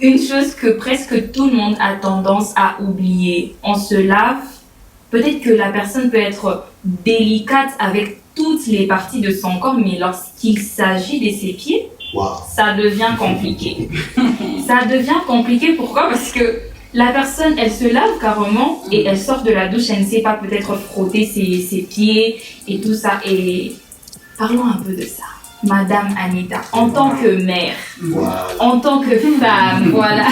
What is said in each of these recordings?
une chose que presque tout le monde a tendance à oublier. On se lave, peut-être que la personne peut être délicate avec toutes les parties de son corps, mais lorsqu'il s'agit de ses pieds, ça devient compliqué. Ça devient compliqué, pourquoi? Parce que la personne, elle se lave carrément et elle sort de la douche, elle ne sait pas peut-être frotter ses pieds et tout ça. Et parlons un peu de ça. Madame Anita, en tant que mère, en tant que femme, voilà.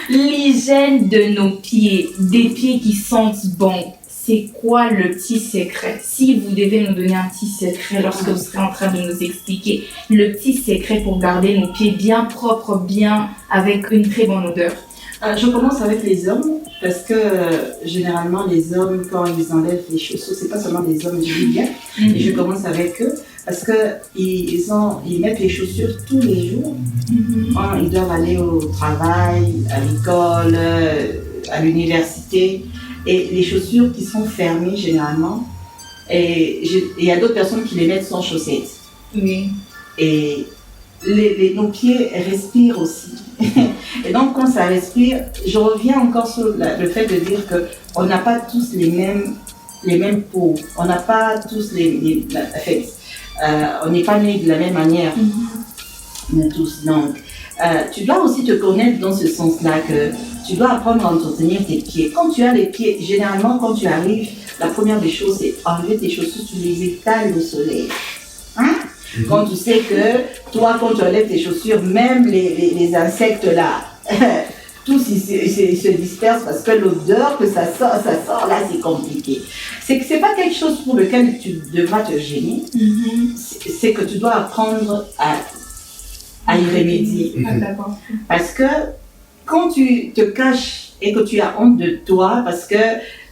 L'hygiène de nos pieds, des pieds qui sentent bon, c'est quoi le petit secret? Si vous devez nous donner un petit secret lorsque vous serez en train de nous expliquer le petit secret pour garder nos pieds bien propres, bien avec une très bonne odeur. Je commence avec les hommes parce que généralement les hommes quand ils enlèvent les chaussures, c'est pas seulement des hommes, je dis bien, et je commence avec eux parce que ils mettent les chaussures tous les jours. Ils doivent aller au travail, à l'école, à l'université, et les chaussures qui sont fermées généralement, et il y a d'autres personnes qui les mettent sans chaussettes. Oui. Et nos pieds respirent aussi. Et donc, quand ça respire, je reviens encore sur le fait de dire qu'on n'a pas tous les mêmes peaux. On n'a pas tous on n'est pas nés de la même manière. Nous tous. Donc, tu dois aussi te connaître dans ce sens-là, que tu dois apprendre à entretenir tes pieds. Quand tu as les pieds, généralement, quand tu arrives, la première des choses, c'est enlever tes chaussures, tu les étales au soleil. Quand tu sais que toi, quand tu enlèves tes chaussures, même les insectes là, tous ils se dispersent parce que l'odeur que ça sort là, c'est compliqué. C'est que c'est pas quelque chose pour lequel tu devras te gêner, c'est que tu dois apprendre à y remédier. Parce que quand tu te caches et que tu as honte de toi, parce que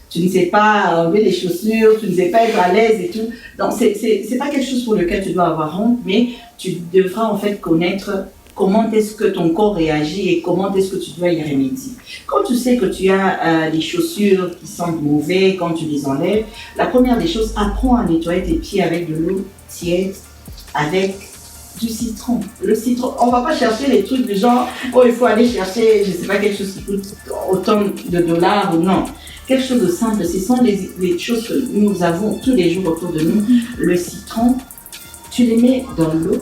tu ne sais pas enlever les chaussures, tu ne sais pas être à l'aise et tout. Donc, c'est pas quelque chose pour lequel tu dois avoir honte, mais tu devras en fait connaître comment est-ce que ton corps réagit et comment est-ce que tu dois y remédier. Quand tu sais que tu as des chaussures qui sentent mauvais, quand tu les enlèves, la première des choses, apprends à nettoyer tes pieds avec de l'eau tiède, avec du citron. Le citron, on va pas chercher les trucs du genre, oh il faut aller chercher, je sais pas, quelque chose qui coûte autant de dollars ou non. Quelque chose de simple, ce sont les choses que nous avons tous les jours autour de nous. Le citron, tu les mets dans l'eau,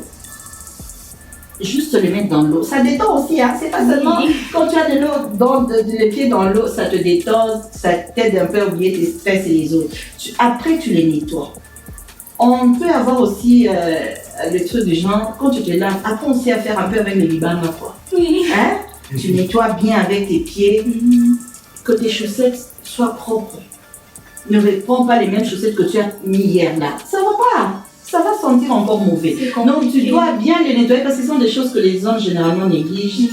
juste les mettre dans l'eau. Ça détend aussi, hein? C'est pas seulement quand tu as de l'eau, les pieds dans l'eau, ça te détend, ça t'aide un peu à oublier tes stress et les autres. Après, tu les nettoies. On peut avoir aussi le truc du genre, quand tu te laves, apprends aussi à faire un peu avec le Libanais, quoi. Hein? Tu nettoies bien avec tes pieds, que tes chaussettes soient propres. Ne reprends pas les mêmes chaussettes que tu as mis hier là. Ça va pas. Ça va sentir encore mauvais. Donc tu dois bien les nettoyer parce que ce sont des choses que les hommes généralement négligent.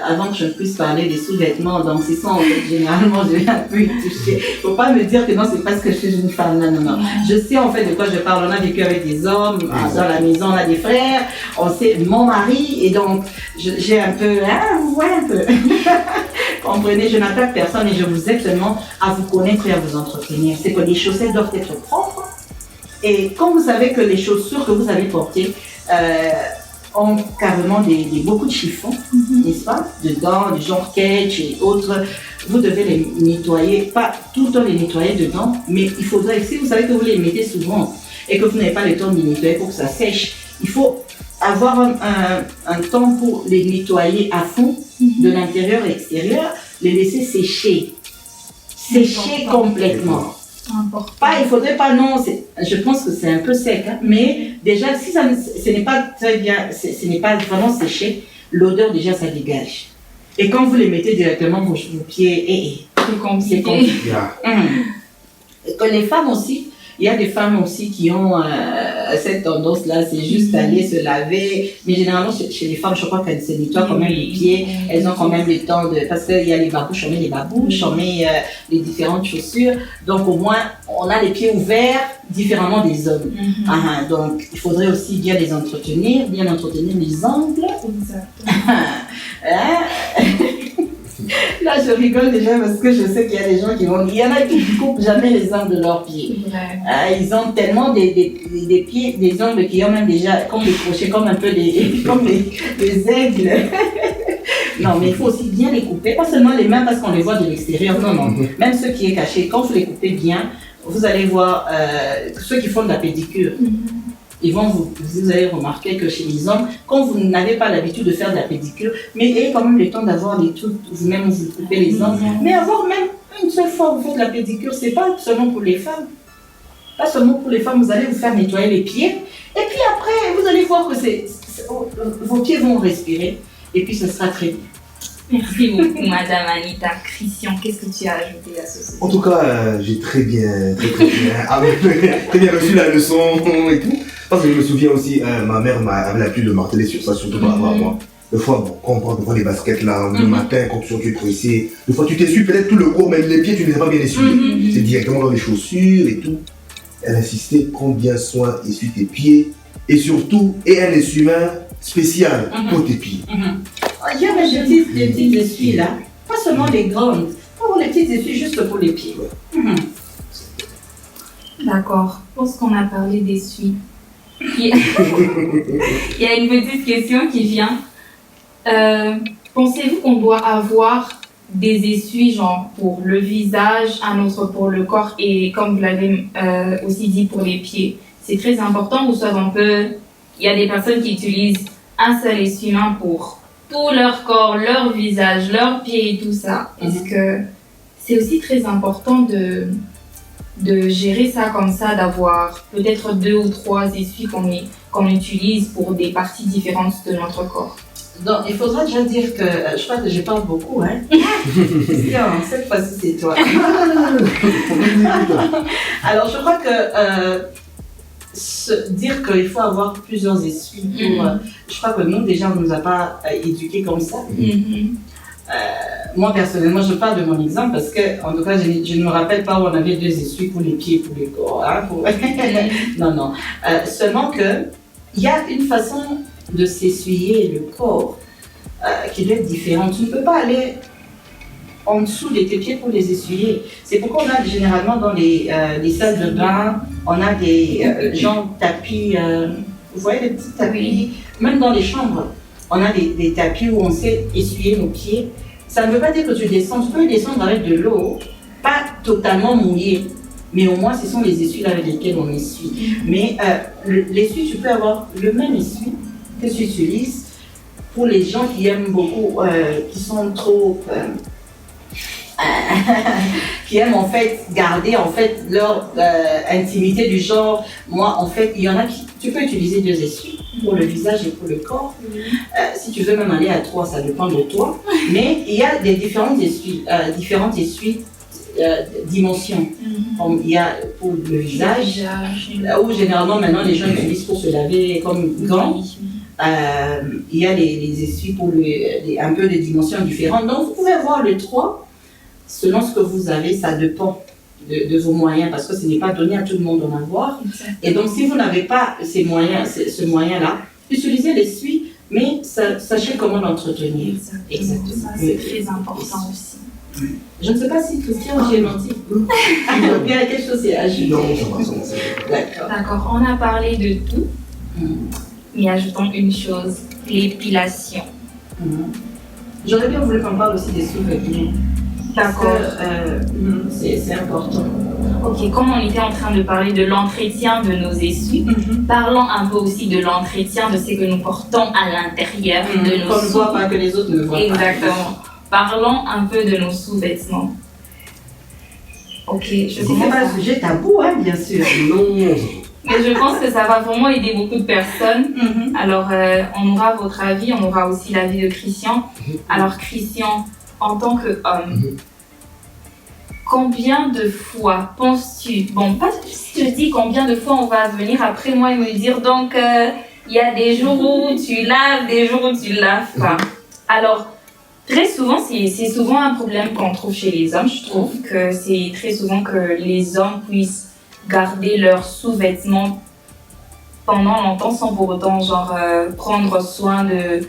Avant que je ne puisse parler des sous-vêtements, donc ce sont en fait, généralement je vais un peu y toucher. Il ne faut pas me dire que non, c'est parce que je suis une femme. Non, non, non. Je sais en fait de quoi je parle. On a vécu avec des hommes, dans la maison, on a des frères, on sait mon mari, et donc j'ai un peu, un peu. Comprenez, je n'attaque personne et je vous aide seulement à vous connaître et à vous entretenir. C'est que les chaussettes doivent être propres. Et quand vous savez que les chaussures que vous avez portées ont carrément beaucoup de chiffons, n'est-ce pas, dedans, du genre catch et autres, vous devez les nettoyer, pas tout le temps les nettoyer dedans, mais il faudrait, si vous savez que vous les mettez souvent et que vous n'avez pas le temps de les nettoyer pour que ça sèche, il faut avoir un temps pour les nettoyer à fond, de l'intérieur et extérieur, les laisser sécher complètement. Pas, il faudrait pas, non, je pense que c'est un peu sec, hein, mais déjà, si ce n'est pas très bien, ce n'est pas vraiment séché, l'odeur déjà ça dégage. Et quand vous les mettez directement vos pieds, c'est compliqué. Et que les femmes aussi, il y a des femmes aussi qui ont cette tendance-là, c'est juste d'aller se laver. Mais généralement, chez les femmes, je crois qu'elles se nettoient quand même les pieds. Elles ont quand même le temps de... Parce qu'il y a les babouches, on met les babouches, on met les différentes chaussures. Donc, au moins, on a les pieds ouverts différemment des hommes. Donc, il faudrait aussi bien les entretenir, bien entretenir les ongles. Là, je rigole déjà parce que je sais qu'il y a des gens qui vont... Il y en a qui ne coupent jamais les ongles de leurs pieds. Ils ont tellement des pieds, des ongles qui ont même déjà comme des crochets, comme un peu comme des aigles. Non, mais il faut aussi bien les couper, pas seulement les mains parce qu'on les voit de l'extérieur, non, non. Même ce qui est caché, quand vous les coupez bien, vous allez voir ceux qui font de la pédicure. Vous allez remarquer que chez les hommes, quand vous n'avez pas l'habitude de faire de la pédicure, mais ayez quand même le temps d'avoir les trucs, vous-même vous coupez les ongles, mais avoir même une seule fois vous faites de la pédicure, c'est pas seulement pour les femmes. Pas seulement pour les femmes, vous allez vous faire nettoyer les pieds, et puis après, vous allez voir que vos pieds vont respirer, et puis ce sera très bien. Merci beaucoup, Madame Anita. Christian, qu'est-ce que tu as ajouté à ce sujet? En tout cas, j'ai très bien reçu la leçon et tout. Parce que je me souviens aussi, ma mère avait l'habitude de marteler sur ça, surtout par rapport à moi. Des fois, quand on prend devant les baskets là, le matin, quand tu es pressé, des fois tu t'essuies peut-être tout le corps, même les pieds, tu ne les as pas bien essuyés. C'est directement dans les chaussures et tout. Elle insistait, prends bien soin, essuie tes pieds. Et surtout, aie un essuie-main spécial pour tes pieds. Il y a des petites essuies là, pas seulement les grandes, pas les petites essuies juste pour les pieds. D'accord, je pense qu'on a parlé d'essuie. Il y a une petite question qui vient. Pensez-vous qu'on doit avoir des essuies genre pour le visage, un autre pour le corps et comme vous l'avez aussi dit pour les pieds? C'est très important ou soit il y a des personnes qui utilisent un seul essuie-main pour tout leur corps, leur visage, leurs pieds et tout ça. Est-ce que c'est aussi très important de gérer ça comme ça, d'avoir peut-être 2 ou 3 essuies qu'on utilise pour des parties différentes de notre corps? Donc, il faudra déjà dire que, je crois que je parle beaucoup, hein. Cette fois-ci, c'est toi. Alors, je crois que dire qu'il faut avoir plusieurs essuies pour... je crois que nous, déjà, on ne nous a pas éduqués comme ça. Moi, personnellement, je parle de mon exemple parce que, en tout cas, je ne me rappelle pas où on avait 2 essuies pour les pieds, pour les corps. Hein, non, non. Seulement qu'il y a une façon de s'essuyer le corps qui doit être différente. Tu ne peux pas aller en dessous de tes pieds pour les essuyer. C'est pourquoi on a généralement dans les salles de bain, on a des tapis, vous voyez les petits tapis, même dans les chambres, on a des tapis où on sait essuyer nos pieds. Ça ne veut pas dire que tu peux descendre avec de l'eau, pas totalement mouillée, mais au moins ce sont les essuies avec lesquelles on essuie. Mais l'essuie, tu peux avoir le même essuie que tu utilises pour les gens qui aiment beaucoup, qui sont trop... qui aiment en fait garder en fait leur intimité du genre. Moi en fait il y en a qui tu peux utiliser 2 essuies pour le visage et pour le corps. Si tu veux même aller à 3, ça dépend de toi, mais il y a des différentes essuies dimensions. Comme il y a pour le visage où généralement maintenant les gens utilisent pour se laver comme gants. Il y a les essuies pour un peu des dimensions différentes, donc vous pouvez avoir le 3 selon ce que vous avez, ça dépend de vos moyens, parce que ce n'est pas donné à tout le monde d'en avoir. Exactement. Et donc, si vous n'avez pas ce moyen-là, utilisez l'essuie, mais sachez comment l'entretenir. Exactement. Ça, c'est très important aussi. Je ne sais pas si Christian, j'ai menti. Il y a quelque chose à ajouter. Non, ça va. D'accord, on a parlé de tout, mais ajoutons une chose, l'épilation. J'aurais bien voulu qu'on parle aussi des sous-vêtements. D'accord. C'est important. Ok, comme on était en train de parler de l'entretien de nos essuies, parlons un peu aussi de l'entretien de ce que nous portons à l'intérieur de nos qu'on ne voit pas, que les autres ne voient pas. Exactement. Parlons un peu de nos sous-vêtements. Ok, je commence. C'est pas un sujet tabou, hein, bien sûr. Non. Mais je pense que ça va vraiment aider beaucoup de personnes. Alors, on aura votre avis, on aura aussi l'avis de Christian. Alors, Christian, en tant qu'homme, combien de fois penses-tu, bon, pas si je dis combien de fois on va venir après moi et me dire, donc, il y a des jours où tu laves, des jours où tu laves pas. Alors, très souvent, c'est souvent un problème qu'on trouve chez les hommes. Je trouve que c'est très souvent que les hommes puissent garder leurs sous-vêtements pendant longtemps sans pour autant genre prendre soin de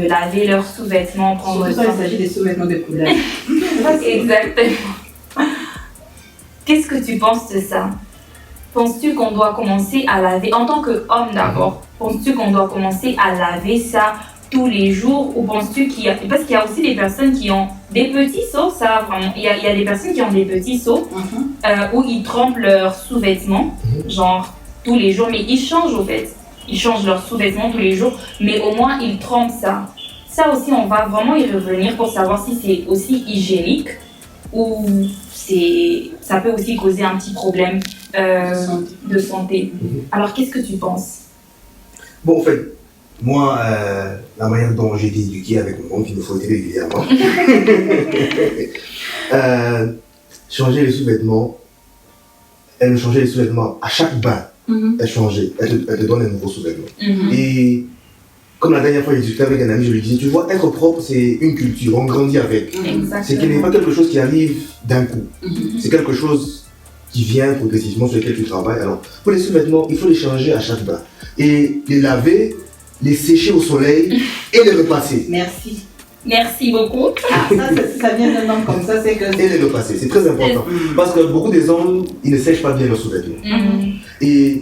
laver leurs sous-vêtements, prendre soin. Il s'agit des sous-vêtements de couleur. Exactement. Qu'est-ce que tu penses de ça? Penses-tu qu'on doit commencer à laver, en tant qu'homme d'abord, penses-tu qu'on doit commencer à laver ça tous les jours, ou penses-tu qu'il y a... Parce qu'il y a aussi des personnes qui ont des petits seaux, ça vraiment. Il y a des personnes qui ont des petits seaux où ils trempent leurs sous-vêtements, genre tous les jours, mais ils changent au fait. Ils changent leurs sous-vêtements tous les jours, mais au moins ils trempent ça. Ça aussi, on va vraiment y revenir pour savoir si c'est aussi hygiénique ou ça peut aussi causer un petit problème de santé. Alors, qu'est-ce que tu penses? Bon, en fait, moi, la manière dont j'ai été éduqué avec mon oncle, il me faut être régulièrement. Changer les sous-vêtements, elle me changeait les sous-vêtements à chaque bain. Elle changeait, elle te donne un nouveau sous-vêtement. Et comme la dernière fois, j'ai discuté avec un ami, je lui disais, tu vois, être propre, c'est une culture, on grandit avec. C'est qu'il n'est pas quelque chose qui arrive d'un coup. C'est quelque chose qui vient progressivement sur lequel tu travailles. Alors, pour les sous-vêtements, il faut les changer à chaque bain. Et les laver, les sécher au soleil et les repasser. Merci. Merci beaucoup. Ah, ça vient d'un homme comme ça, c'est que... Et les repasser, c'est très important. Parce que beaucoup des hommes, ils ne sèchent pas bien leurs sous-vêtements. Et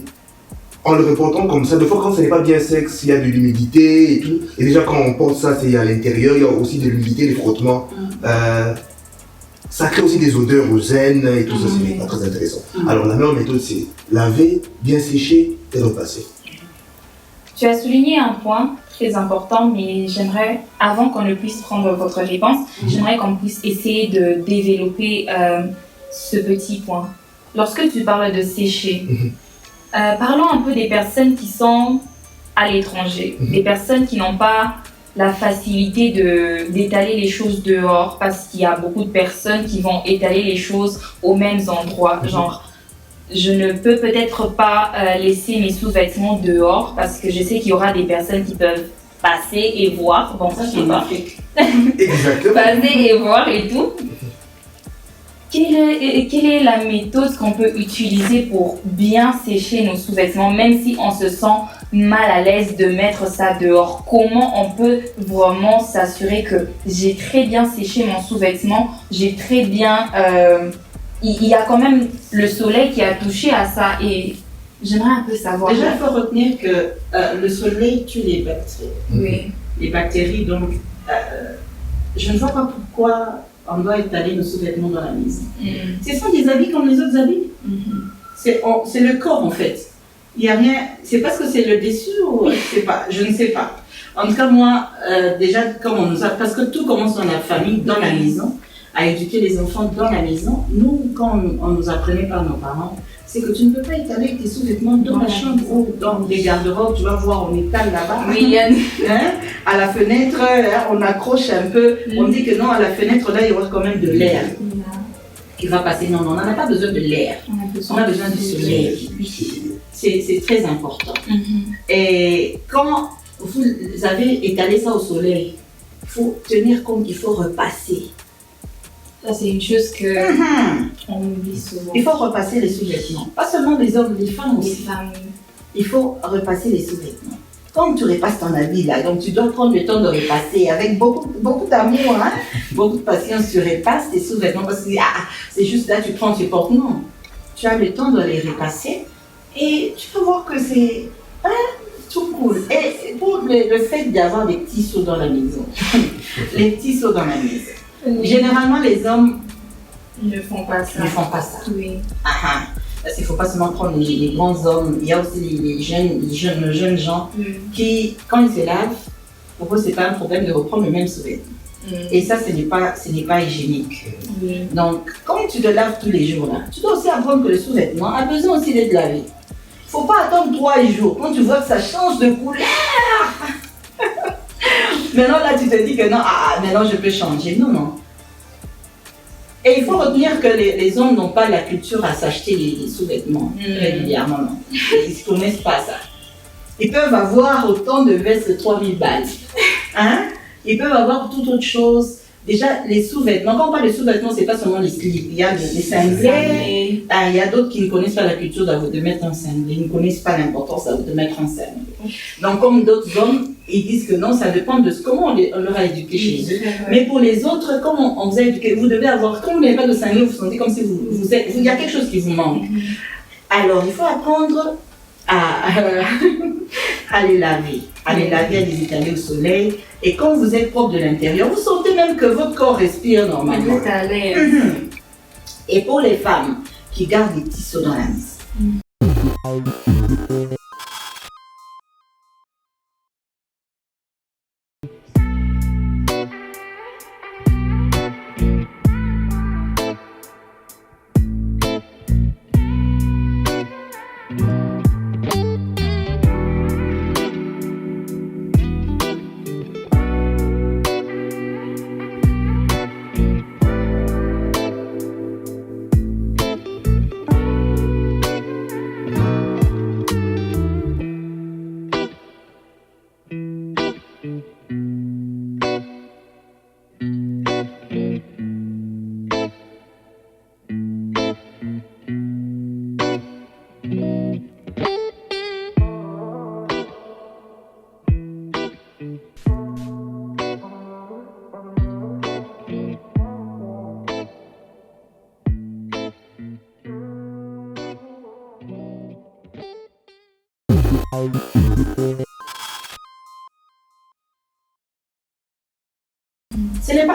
en le reportant comme ça, des fois quand ce n'est pas bien sec, il y a de l'humidité et tout. Et déjà quand on porte ça, c'est à l'intérieur, il y a aussi de l'humidité, des frottements. Ça crée aussi des odeurs aux aines et tout ça, c'est pas très intéressant. Alors la meilleure méthode, c'est laver, bien sécher et repasser. Tu as souligné un point très important, mais j'aimerais, avant qu'on ne puisse prendre votre réponse, j'aimerais qu'on puisse essayer de développer ce petit point. Lorsque tu parles de sécher, parlons un peu des personnes qui sont à l'étranger, des personnes qui n'ont pas la facilité d'étaler les choses dehors, parce qu'il y a beaucoup de personnes qui vont étaler les choses aux mêmes endroits, genre je ne peux peut-être pas laisser mes sous-vêtements dehors parce que je sais qu'il y aura des personnes qui peuvent passer et voir. Bon, ça, je sais pas. Exactement. Passer et voir et tout. Quelle est la méthode qu'on peut utiliser pour bien sécher nos sous-vêtements, même si on se sent mal à l'aise de mettre ça dehors? Comment on peut vraiment s'assurer que j'ai très bien séché mon sous-vêtement, j'ai très bien... il y a quand même le soleil qui a touché à ça et j'aimerais un peu savoir. Déjà, il faut retenir que le soleil tue les bactéries. Oui. Les bactéries, donc je ne vois pas pourquoi on doit étaler nos sous-vêtements dans la maison. Ce sont des habits comme les autres habits. C'est le corps en fait. Il n'y a rien, c'est parce que c'est le dessus ou c'est pas, je ne sais pas. En tout cas, moi, déjà, comme on nous a, parce que tout commence dans la famille, dans la maison, à éduquer les enfants dans la maison. Nous, quand on nous apprenait par nos parents, c'est que tu ne peux pas étaler tes sous-vêtements dans la chambre ou dans les garde-robes. Tu vas voir, on étale là-bas. Oui, à la fenêtre, on accroche un peu. On dit que non, à la fenêtre, là, il y aura quand même de l'air qui va passer. Non, non, on n'a pas besoin de l'air. On a besoin du soleil. C'est très important. Et quand vous avez étalé ça au soleil, il faut tenir compte qu'il faut repasser. Ça, c'est une chose que on oublie souvent. Il faut repasser les sous-vêtements. Pas seulement les hommes, les femmes aussi. Les femmes. Il faut repasser les sous-vêtements. Quand tu repasses ton habit là, donc tu dois prendre le temps de repasser avec beaucoup d'amour, hein, beaucoup de patience. Tu repasses tes sous-vêtements parce que c'est juste là, tu prends, tu portes. Non. Tu as le temps de les repasser et tu peux voir que c'est tout cool. Et pour le fait d'avoir des petits seaux dans la maison, les petits seaux dans la maison. Généralement, les hommes ne font pas ça. Oui. Parce qu'il ne faut pas seulement prendre les grands hommes, il y a aussi les jeunes gens qui, quand ils se lavent, pour eux, ce n'est pas un problème de reprendre le même sous-vêtement. Et ça, ce n'est pas hygiénique. Donc, quand tu te laves tous les jours, là, tu dois aussi apprendre que le sous-vêtement a besoin aussi d'être lavé. Il ne faut pas attendre 3 jours. Quand tu vois que ça change de couleur, maintenant là tu te dis que non, maintenant je peux changer. Non, non. Et il faut retenir que les hommes n'ont pas la culture à s'acheter les sous-vêtements régulièrement. Non. Ils ne connaissent pas ça. Ils peuvent avoir autant de vestes de 3000 balles. Ils peuvent avoir toute autre chose. Déjà, les sous-vêtements, quand on parle de sous-vêtements, ce n'est pas seulement les slips. Il y a les cinglés. Il y a d'autres qui ne connaissent pas la culture de mettre un cinglé. Ils ne connaissent pas l'importance de mettre un cinglé. Donc, comme d'autres hommes, ils disent que non, ça dépend de comment on leur a éduqué chez eux. Mais pour les autres, comme on vous a éduqué, vous devez avoir, quand vous n'avez pas de cinglé, vous vous sentez comme si il y a quelque chose qui vous manque. Alors, il faut apprendre à les laver. À les laver, à les étaler au soleil. Et quand vous êtes propre de l'intérieur, vous sentez même que votre corps respire normalement. Vous êtes à l'aise. Et pour les femmes qui gardent des petits seaux dans la mise.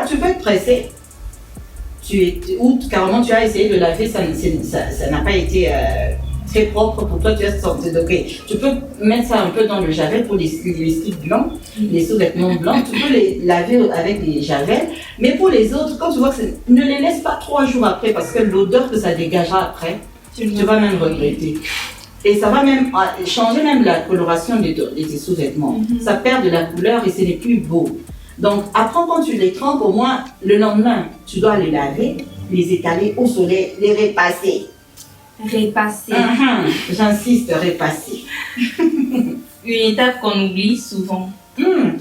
Tu peux être pressé, ou carrément tu as essayé de laver, ça n'a pas été très propre pour toi, tu as senti. Donc, tu peux mettre ça un peu dans le javel pour les slips blancs, les sous-vêtements blancs, tu peux les laver avec les javels, mais pour les autres, quand tu vois que ne les laisse pas 3 jours après parce que l'odeur que ça dégagera après, tu vas même regretter. Et ça va même changer même la coloration de tes sous-vêtements. Ça perd de la couleur et ce n'est plus beau. Donc, apprends quand tu les trempes, au moins le lendemain, tu dois les laver, les étaler au soleil, les repasser. Repasser. J'insiste, repasser. Une étape qu'on oublie souvent.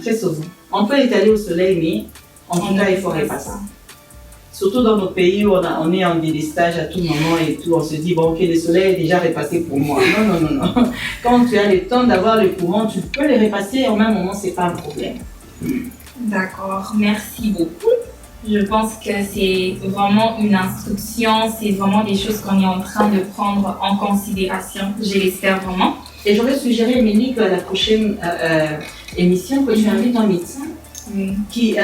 Très souvent. On peut étaler au soleil, mais en tout cas, il faut repasser. Surtout dans nos pays où on est en délestage à tout moment et tout, on se dit, bon, ok, le soleil est déjà repassé pour moi. Non. Quand tu as le temps d'avoir le courant, tu peux les repasser et au même moment, c'est pas un problème. D'accord, merci beaucoup. Je pense que c'est vraiment une instruction, c'est vraiment des choses qu'on est en train de prendre en considération, je l'espère vraiment. Et j'aurais suggéré, Émilie, qu'à la prochaine émission, que tu invites un médecin qui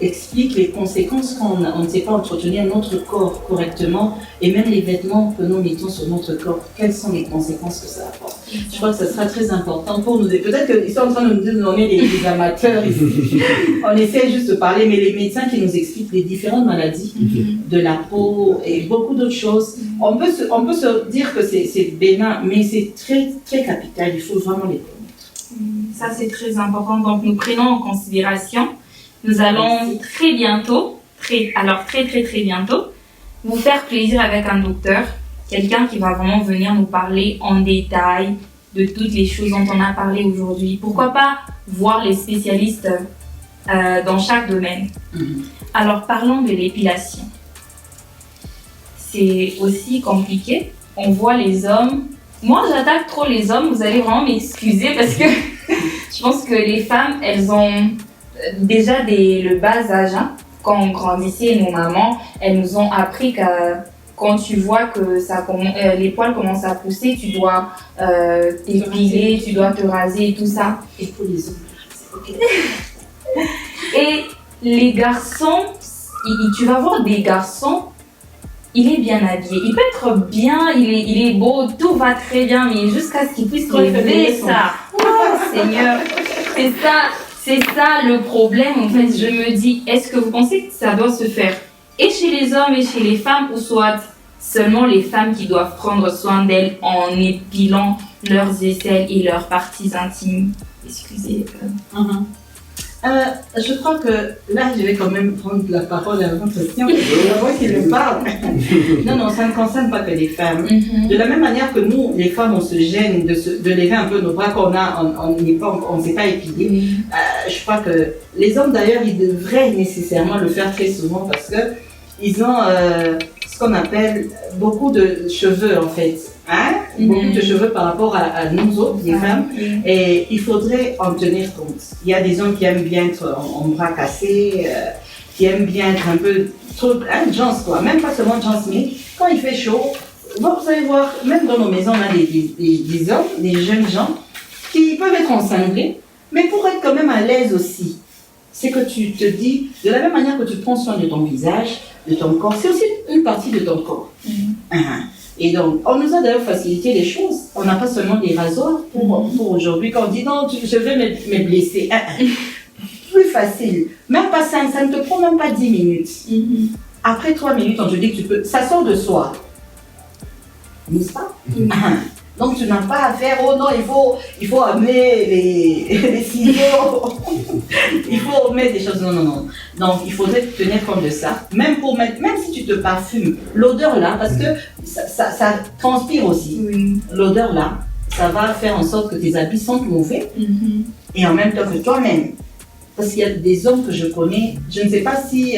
explique les conséquences quand on ne sait pas entretenir notre corps correctement et même les vêtements que nous mettons sur notre corps. Quelles sont les conséquences que ça apporte? Je crois que ce sera très important pour nous. Peut-être qu'ils sont en train de nous dire qu'on est des amateurs ici. On essaie juste de parler, mais les médecins qui nous expliquent les différentes maladies de la peau et beaucoup d'autres choses. On peut se dire que c'est bénin, mais c'est très, très capital. Il faut vraiment les connaître. Ça, c'est très important. Donc, nous prenons en considération. Nous allons très bientôt, très bientôt, vous faire plaisir avec un docteur, quelqu'un qui va vraiment venir nous parler en détail de toutes les choses dont on a parlé aujourd'hui. Pourquoi pas voir les spécialistes dans chaque domaine. Alors, parlons de l'épilation. C'est aussi compliqué. On voit les hommes. Moi, j'attaque trop les hommes, vous allez vraiment m'excuser parce que je pense que les femmes, elles ont déjà le bas âge. Quand on grandissait, nos mamans, elles nous ont appris que quand tu vois que les poils commencent à pousser, tu dois t'épiler, tu dois te raser et tout ça. Et pour les hommes, c'est ok. Et les garçons, tu vas voir des garçons, il est bien habillé, il peut être bien, il est beau, tout va très bien, mais jusqu'à ce qu'il puisse lever ça. Oh Seigneur, c'est ça le problème en fait. Je me dis, est-ce que vous pensez que ça doit se faire et chez les hommes et chez les femmes, ou soit seulement les femmes qui doivent prendre soin d'elles en épilant leurs aisselles et leurs parties intimes? Excusez. Je crois que là, je vais quand même prendre la parole à l'entretien. C'est la voix qui me parle. Non, ça ne concerne pas que les femmes. De la même manière que nous, les femmes, on se gêne de lever un peu nos bras quand on ne s'est pas épilé. Je crois que les hommes, d'ailleurs, ils devraient nécessairement le faire très souvent parce que ils ont ce qu'on appelle beaucoup de cheveux, en fait. Beaucoup de cheveux par rapport à nous autres, les femmes, et il faudrait en tenir compte. Il y a des hommes qui aiment bien être en bras cassés, qui aiment bien être un peu trop, gens quoi, même pas seulement gens, mais quand il fait chaud, vous allez voir, même dans nos maisons, on a des hommes, des jeunes gens qui peuvent être en cinglé, mais pour être quand même à l'aise aussi. C'est que tu te dis, de la même manière que tu prends soin de ton visage, de ton corps, c'est aussi une partie de ton corps. Et donc, on nous a d'ailleurs facilité les choses. On n'a pas seulement des rasoirs pour aujourd'hui. Quand on dit non, je vais me blesser. Plus facile. Même pas 5, ça ne te prend même pas 10 minutes. Après 3 minutes, on te dit que tu peux. Ça sort de soi. N'est-ce pas? Donc, tu n'as pas à faire, oh non, il faut amener les ciseaux. Il faut mettre des choses. Non, non, non. Donc, il faudrait tenir compte de ça. Même si tu te parfumes, l'odeur là, parce que ça transpire aussi. Oui. L'odeur là, ça va faire en sorte que tes habits sentent mauvais. Et en même temps que toi-même. Parce qu'il y a des hommes que je connais, je ne sais pas si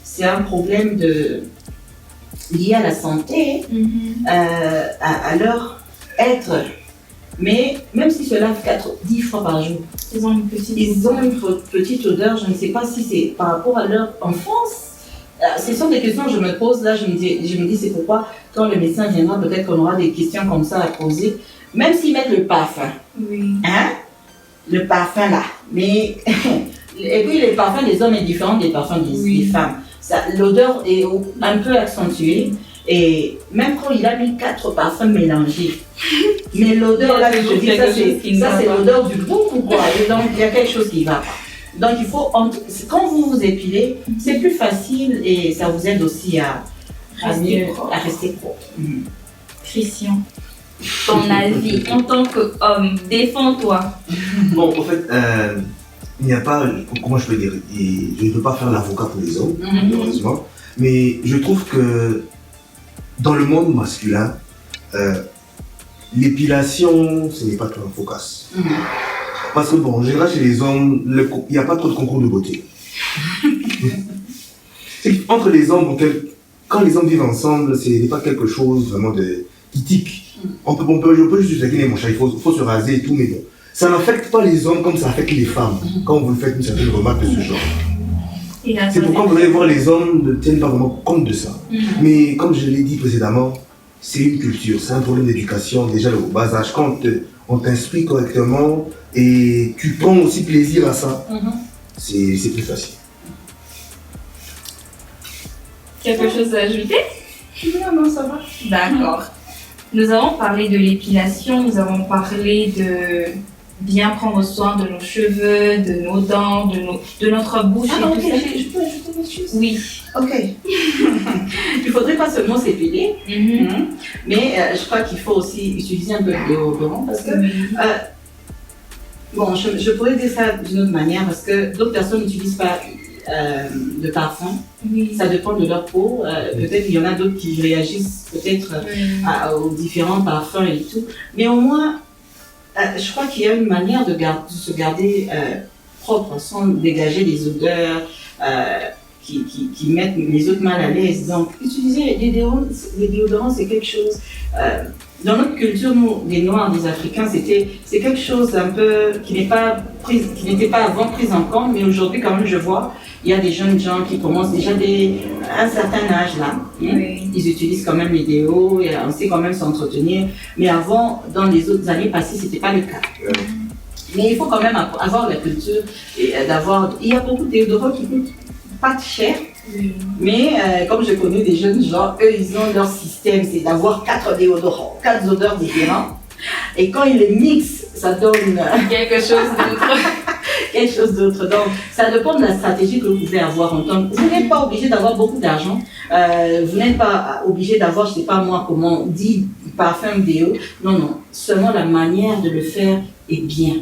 c'est un problème lié à la santé, à leur être. Mais même s'ils se lavent 10 fois par jour, ils ont une petite odeur. Je ne sais pas si c'est par rapport à leur enfance. Ce sont des questions que je me pose là. Je me dis c'est pourquoi quand le médecin viendra, peut-être qu'on aura des questions comme ça à poser. Même s'ils mettent le parfum. Oui. Hein? Le parfum là. Mais et puis les parfums des hommes est différent des parfums des femmes. L'odeur est un peu accentuée. Et même quand il a mis 4 parfums mélangés, mais l'odeur là, je dis ça c'est l'odeur du bout quoi. Et donc il y a quelque chose qui va pas. Donc il faut, quand vous vous épilez, c'est plus facile et ça vous aide aussi à rester propre. Christian, ton avis en tant qu'homme, défends-toi. Bon, en fait, il n'y a pas, comment je peux dire, je ne peux pas faire l'avocat pour les hommes, malheureusement, mais je trouve que dans le monde masculin, l'épilation, ce n'est pas trop efficace. Parce que bon, en général, chez les hommes, il n'y a pas trop de concours de beauté. Entre les hommes, quand les hommes vivent ensemble, ce n'est pas quelque chose vraiment d'éthique. Je peux juste dire, mon chat, il faut se raser et tout, mais bon. Ça n'affecte pas les hommes comme ça affecte les femmes, quand vous faites une certaine remarque de ce genre. C'est pourquoi vous allez voir les hommes ne tiennent pas vraiment compte de ça. Mais comme je l'ai dit précédemment, c'est une culture, c'est un problème d'éducation déjà au bas âge. Quand on t'instruit correctement et tu prends aussi plaisir à ça, c'est plus facile. Quelque chose à ajouter? Non, ça va. D'accord. Nous avons parlé de l'épilation, nous avons parlé de bien prendre soin de nos cheveux, de nos dents, de notre bouche. Ah, ok, je peux ajouter quelque chose? Oui. Ok. Il ne faudrait pas seulement s'épiler, mais je crois qu'il faut aussi utiliser un peu de déodorant parce que, bon, je pourrais dire ça d'une autre manière parce que d'autres personnes n'utilisent pas de parfum. Ça dépend de leur peau. Peut-être qu'il y en a d'autres qui réagissent peut-être aux différents parfums et tout. Mais au moins, je crois qu'il y a une manière de se garder propre sans dégager des odeurs qui mettent les autres mal à l'aise. Donc, utiliser les déodorants, c'est quelque chose. Dans notre culture, nous, des Noirs, des Africains, c'est quelque chose un peu qui n'était pas avant pris en compte, mais aujourd'hui, quand même, je vois, il y a des jeunes gens qui commencent déjà un certain âge là. Ils utilisent quand même les déos et on sait quand même s'entretenir. Mais avant, dans les autres années passées, c'était pas le cas. Mais il faut quand même avoir la culture et il y a beaucoup de déodorants qui coûtent pas cher. Mais comme je connais des jeunes gens, eux, ils ont leur système, c'est d'avoir 4 déodorants, 4 odeurs différentes. Et quand ils les mixent, ça donne quelque chose d'autre. Quelque chose d'autre. Donc, ça dépend de la stratégie que vous pouvez avoir en tant que... Vous n'êtes pas obligé d'avoir beaucoup d'argent. Vous n'êtes pas obligé d'avoir, je ne sais pas moi, comment 10 parfums déo. Non, non. Seulement la manière de le faire est bien.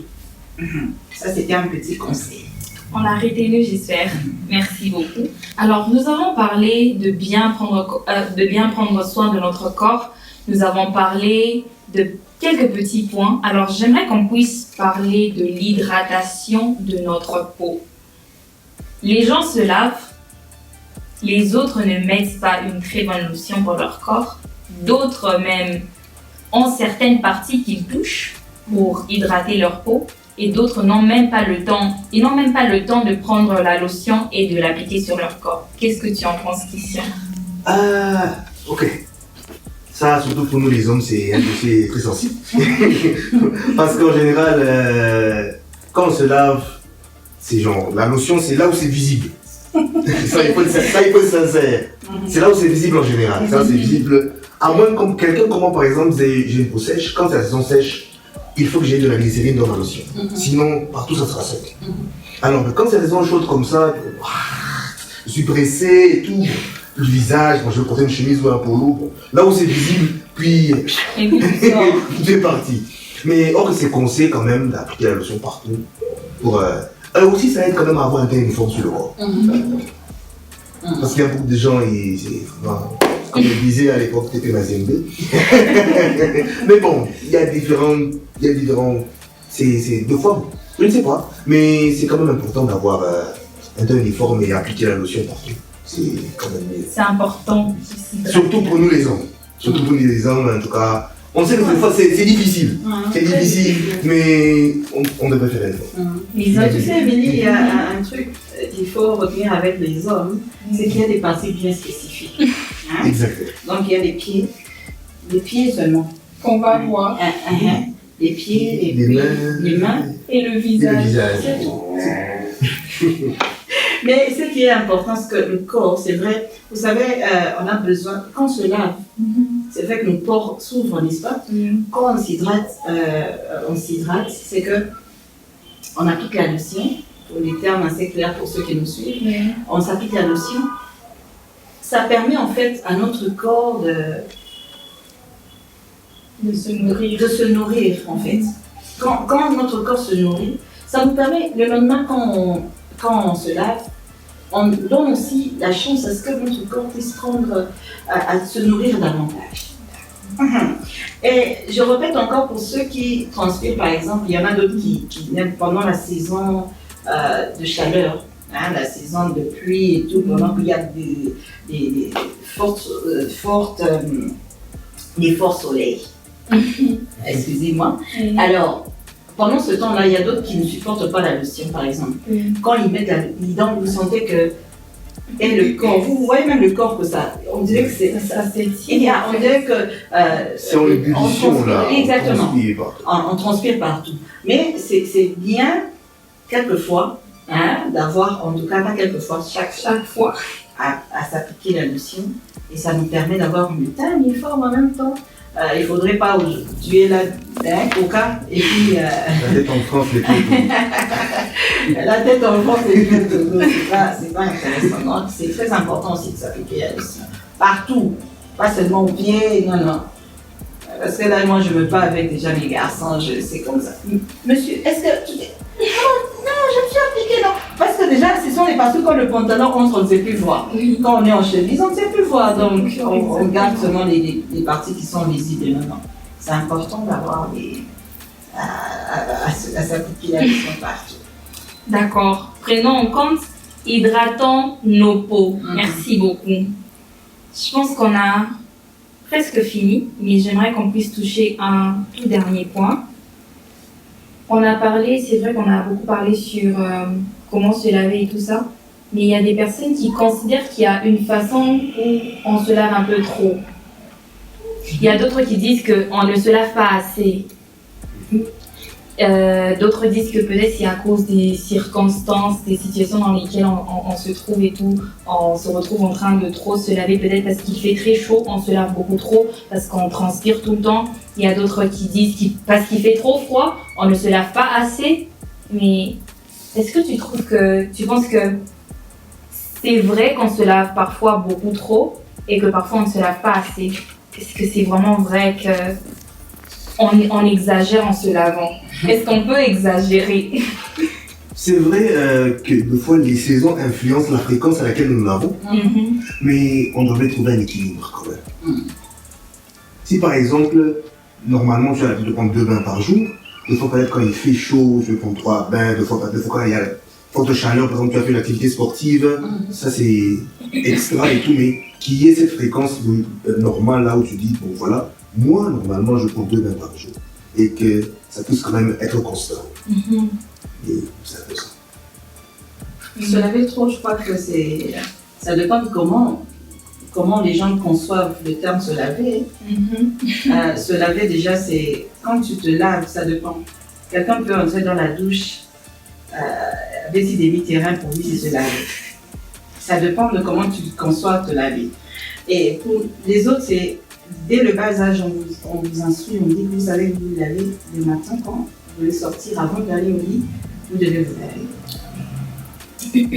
Ça, c'était un petit conseil. On a retenu, j'espère. Merci beaucoup. Alors, nous avons parlé de bien prendre soin de notre corps. Nous avons parlé de quelques petits points. Alors, j'aimerais qu'on puisse parler de l'hydratation de notre peau. Les gens se lavent, les autres ne mettent pas une très bonne lotion pour leur corps. D'autres même ont certaines parties qu'ils touchent pour hydrater leur peau. Et d'autres n'ont même pas le temps. Ils n'ont même pas le temps de prendre la lotion et de l'appliquer sur leur corps. Qu'est-ce que tu en penses, Christian? Ok. Ça, surtout pour nous les hommes, c'est un dossier très sensible. Parce qu'en général, quand on se lave, c'est genre, la lotion, c'est là où c'est visible. Ça, il faut être sincère. C'est là où c'est visible en général. Ça, c'est visible. À moins que quelqu'un, comment par exemple, j'ai une peau sèche, quand c'est la saison sèche, il faut que j'ai de la glycérine dans ma lotion. Sinon, partout, ça sera sec. Alors, quand c'est la saison chaude comme ça, je suis pressé et tout, le visage, moi je vais porter une chemise ou un polo, bon, là où c'est visible, puis tout est parti. Mais or, c'est conseillé quand même d'appliquer la lotion partout. Alors aussi, ça aide quand même à avoir un teint uniforme sur le corps. Parce qu'il y a beaucoup de gens, comme je disais à l'époque, c'était Mazembe. Mais bon, il y a différents, c'est deux fois, je ne sais pas, mais c'est quand même important d'avoir un teint uniforme et appliquer la lotion partout. C'est quand même mieux. C'est important. Surtout pour nous les hommes. Surtout pour nous les hommes, en tout cas. On sait que des fois c'est difficile. C'est difficile, mais on devrait faire l'effort. Tu sais, Émilie, il y a un truc qu'il faut retenir avec les hommes, c'est qu'il y a des parties bien spécifiques. Hein? Exactement. Donc il y a les pieds seulement. Qu'on va voir. Les pieds, les mains et le visage. C'est tout. Mais ce qui est important, c'est que le corps, c'est vrai, vous savez, on a besoin, quand on se lave, c'est vrai que nos pores s'ouvrent, n'est-ce pas? Quand on s'hydrate, c'est que on applique la lotion, pour les termes assez clairs pour ceux qui nous suivent, on s'applique la lotion. Ça permet en fait à notre corps de se nourrir en fait. Quand notre corps se nourrit, ça nous permet, le lendemain quand on se lave, on donne aussi la chance à ce que notre corps puisse prendre à se nourrir davantage. Et je répète encore pour ceux qui transpirent, par exemple, il y en a d'autres qui n'aiment pendant la saison de chaleur, hein, la saison de pluie et tout, pendant qu'il y a des forts soleils. Excusez-moi. Alors, pendant ce temps-là, il y a d'autres qui ne supportent pas la lotion, par exemple. Quand ils mettent la lotion, vous sentez que le corps, vous voyez même le corps que ça, on dirait que ça s'étire. On dirait que c'est en ébullition là. Exactement. On transpire partout. Mais c'est bien quelquefois, hein, d'avoir, en tout cas pas quelquefois, chaque fois, à s'appliquer la lotion. Et ça nous permet d'avoir une teint uniforme en même temps. Il ne faudrait pas tuer la coca et puis... La tête en France, les pieds. La tête en France, les pieds. C'est pas intéressant. Donc, c'est très important aussi de s'appliquer la lotion. Partout. Pas seulement aux pieds, non. Parce que là, moi, je ne veux pas avec déjà mes garçons, c'est comme ça. Monsieur, est-ce que tu... Non, je me suis appliquée, non. Parce que déjà, ce sont les parties quand le pantalon entre, on ne sait plus voir. Quand on est en chemise, on ne sait plus voir. Donc, on garde seulement les parties qui sont visibles maintenant. C'est important d'avoir à s'appliquer la lotion partout. D'accord. Prenons en compte, hydratons nos peaux. Merci beaucoup. Je pense qu'on a presque fini, mais j'aimerais qu'on puisse toucher un tout dernier point. On a parlé, c'est vrai qu'on a beaucoup parlé sur comment se laver et tout ça, mais il y a des personnes qui considèrent qu'il y a une façon où on se lave un peu trop. Il y a d'autres qui disent qu'on ne se lave pas assez. D'autres disent que peut-être c'est à cause des circonstances, des situations dans lesquelles on se trouve et tout, on se retrouve en train de trop se laver, peut-être parce qu'il fait très chaud, on se lave beaucoup trop, parce qu'on transpire tout le temps. Il y a d'autres qui disent que parce qu'il fait trop froid, on ne se lave pas assez. Mais est-ce que tu penses que c'est vrai qu'on se lave parfois beaucoup trop et que parfois on ne se lave pas assez? Est-ce que c'est vraiment vrai qu'on exagère en se lavant? Est-ce qu'on peut exagérer? C'est vrai que des fois les saisons influencent la fréquence à laquelle nous lavons, mais on devrait trouver un équilibre quand même. Si par exemple, normalement tu as l'habitude de prendre 2 bains par jour, des fois peut-être quand il fait chaud, tu veux prendre 3 bains, deux fois quand il y a forte chaleur, par exemple tu as fait une activité sportive, ça c'est extra et tout, mais qu'il y ait cette fréquence normale là où tu dis, bon voilà, moi normalement je prends 2 bains par jour et que ça puisse quand même être constant. Et c'est un peu ça. Se laver trop, je crois que ça dépend de comment comment les gens conçoivent le terme se laver. Se laver, déjà, c'est quand tu te laves, ça dépend. Quelqu'un peut entrer dans la douche avec des demi-terrains pour lui, c'est se laver. Ça dépend de comment tu conçois te laver. Et pour les autres, c'est dès le bas âge, on vous instruit, on dit que vous savez que vous vous lavez le matin quand vous voulez sortir, avant d'aller au lit, vous devez vous laver.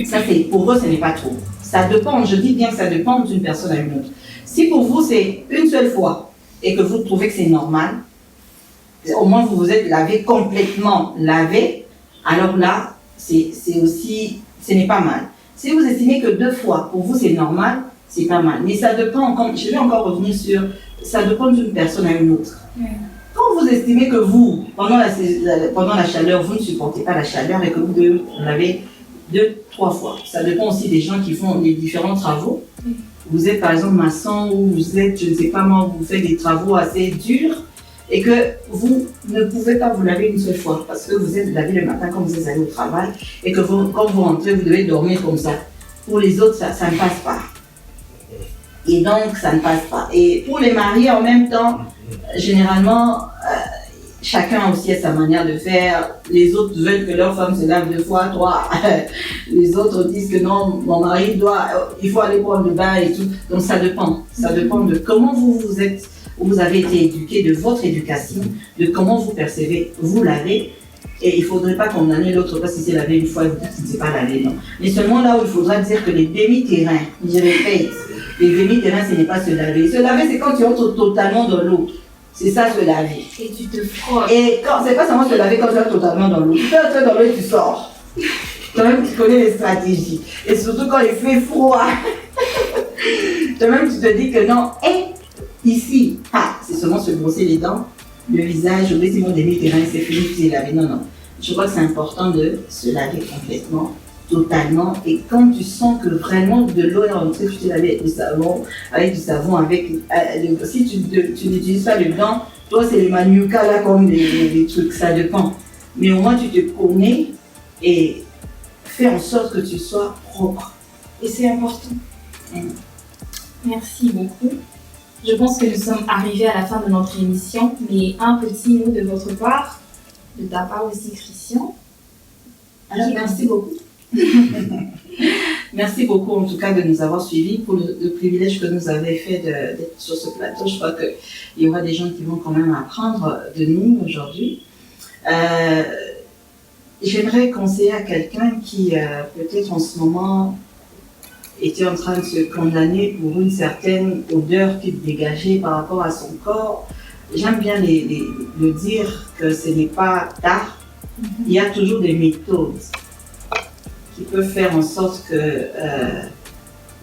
Ça, c'est, pour eux, ce n'est pas trop. Ça dépend, je dis bien que ça dépend d'une personne à une autre. Si pour vous, c'est une seule fois et que vous trouvez que c'est normal, au moins vous vous êtes lavé, complètement lavé, alors là, c'est aussi, ce n'est pas mal. Si vous estimez que 2 fois, pour vous, c'est normal, c'est pas mal. Mais ça dépend, je vais encore revenir sur, ça dépend d'une personne à une autre. Quand vous estimez que vous, pendant la chaleur, vous ne supportez pas la chaleur et que vous devez laver 2-3 fois. Ça dépend aussi des gens qui font les différents travaux. Vous êtes par exemple maçon ou vous êtes, je ne sais pas moi, vous faites des travaux assez durs et que vous ne pouvez pas vous laver une seule fois parce que vous êtes lavé le matin quand vous êtes allé au travail et que quand vous rentrez, vous devez dormir comme ça. Pour les autres, ça ne passe pas. Et donc, ça ne passe pas. Et pour les mariés, en même temps, généralement, chacun aussi a sa manière de faire. Les autres veulent que leur femme se lave 2 fois, 3. Les autres disent que non, mon mari il faut aller prendre le bain et tout. Donc ça dépend. Ça dépend de comment vous avez été éduqué, de votre éducation, de comment vous percevez, vous lavez. Et il ne faudrait pas condamner l'autre parce qu'il s'est lavé une fois et vous dites qu'il ne s'est pas lavé, non. Mais seulement là où il faudra dire que les demi-terrains, je répète, les demi-terrains, ce n'est pas se laver. Se laver, c'est quand tu entres totalement dans l'eau. C'est ça, se laver. Et tu te frottes. Et c'est pas seulement se laver quand tu es totalement dans l'eau. Tu peux entrer dans l'eau et tu sors. Toi-même, tu connais les stratégies. Et surtout quand il fait froid. Toi-même, tu te dis que non. Et ici, c'est seulement se brosser les dents, le visage, oublier si mon demi-terrain, c'est fini, tu t'es lavé. Non, non. Je crois que c'est important de se laver complètement, totalement. Et quand tu sens que vraiment de l'eau est rentrée, tu t'es lavé avec du savon, si tu n'utilises pas le gant, toi c'est le manuka là comme les trucs, ça dépend. Mais au moins tu te connais et fais en sorte que tu sois propre. Et c'est important. Merci beaucoup. Je pense que nous sommes arrivés à la fin de notre émission, mais un petit mot de votre part, de ta part aussi Christian. Alors merci beaucoup. Merci beaucoup en tout cas de nous avoir suivis pour le privilège que nous avons fait d'être sur ce plateau. Je crois qu'il y aura des gens qui vont quand même apprendre de nous aujourd'hui. J'aimerais conseiller à quelqu'un qui peut-être en ce moment était en train de se condamner pour une certaine odeur qu'il dégageait par rapport à son corps. J'aime bien le dire que ce n'est pas tard. Il y a toujours des méthodes qui peuvent faire en sorte que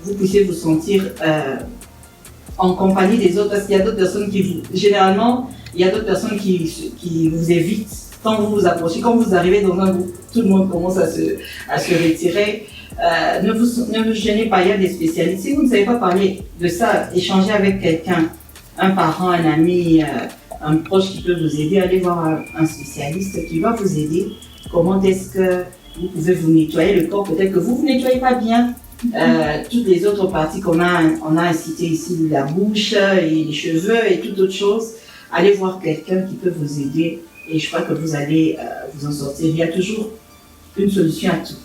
vous puissiez vous sentir en compagnie des autres. Parce qu'il y a d'autres personnes généralement, il y a d'autres personnes qui vous évitent quand vous vous approchez. Quand vous arrivez dans un groupe, tout le monde commence à se retirer. Ne vous gênez pas, il y a des spécialistes. Si vous ne savez pas parler de ça, échangez avec quelqu'un, un parent, un ami, un proche qui peut vous aider. Allez voir un spécialiste qui va vous aider. Comment est-ce que vous pouvez vous nettoyer le corps? Peut-être que vous ne vous nettoyez pas bien. Toutes les autres parties qu'on a citées ici, la bouche, et les cheveux et toute autre chose. Allez voir quelqu'un qui peut vous aider et je crois que vous allez vous en sortir. Il y a toujours une solution à tout.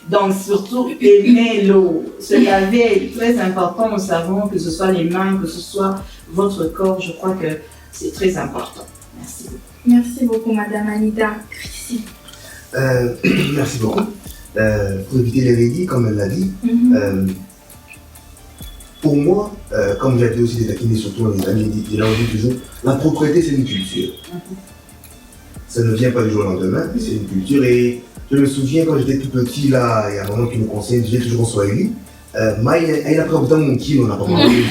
Donc surtout, aimez l'eau. Se laver est très important, nous savons, que ce soit les mains, que ce soit votre corps. Je crois que c'est très important. Merci beaucoup. Merci beaucoup, Madame Anita. Chrissy. Merci beaucoup. Pour éviter les rédits, comme elle l'a dit, pour moi, comme j'ai aussi des taquinés, surtout les amis, et là on dit toujours, la propriété c'est une culture. Ça ne vient pas du jour au lendemain, mais c'est une culture. Et je me souviens quand j'étais tout petit, là, il y a un moment qui me conseille, j'ai toujours en Swahili, il a pris autant mon kilo, on n'a pas mangé.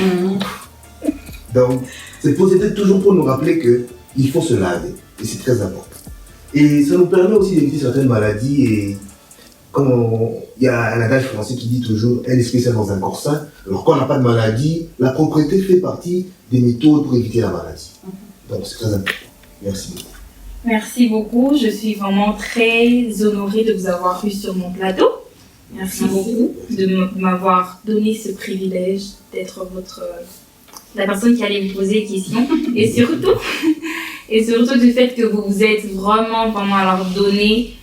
Donc, c'était toujours pour nous rappeler qu'il faut se laver, et c'est très important. Et ça nous permet aussi d'éviter certaines maladies, et comme il y a un adage français qui dit toujours « un esprit sain dans un corps sain », alors quand on n'a pas de maladie, la propriété fait partie des méthodes pour éviter la maladie. Donc c'est très important. Merci beaucoup. Merci beaucoup, je suis vraiment très honorée de vous avoir eu sur mon plateau. Merci beaucoup de m'avoir donné ce privilège d'être la personne qui allait vous poser des questions. Et surtout du fait que vous vous êtes vraiment alors donné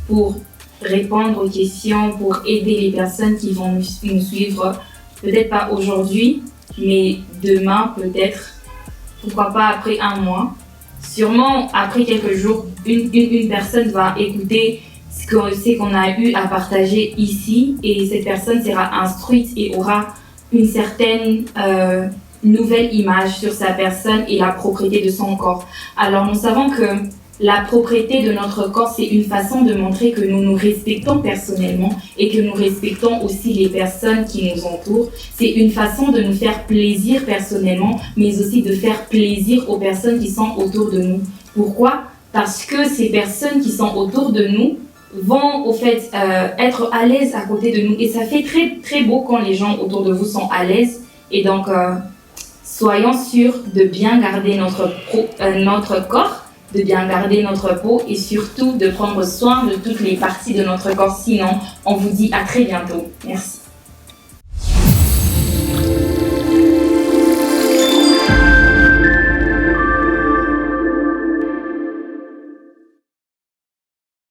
pour répondre aux questions, pour aider les personnes qui vont nous suivre. Peut-être pas aujourd'hui, mais demain peut-être. Pourquoi pas après un mois. Sûrement après quelques jours, une personne va écouter ce qu'on a eu à partager ici et cette personne sera instruite et aura une certaine nouvelle image sur sa personne et la propriété de son corps. Alors nous savons que la propriété de notre corps, c'est une façon de montrer que nous nous respectons personnellement et que nous respectons aussi les personnes qui nous entourent. C'est une façon de nous faire plaisir personnellement, mais aussi de faire plaisir aux personnes qui sont autour de nous. Pourquoi ? Parce que ces personnes qui sont autour de nous vont au fait être à l'aise à côté de nous. Et ça fait très très beau quand les gens autour de vous sont à l'aise. Et donc, soyons sûrs de bien garder notre corps, de bien garder notre peau et surtout de prendre soin de toutes les parties de notre corps. Sinon, on vous dit à très bientôt. Merci.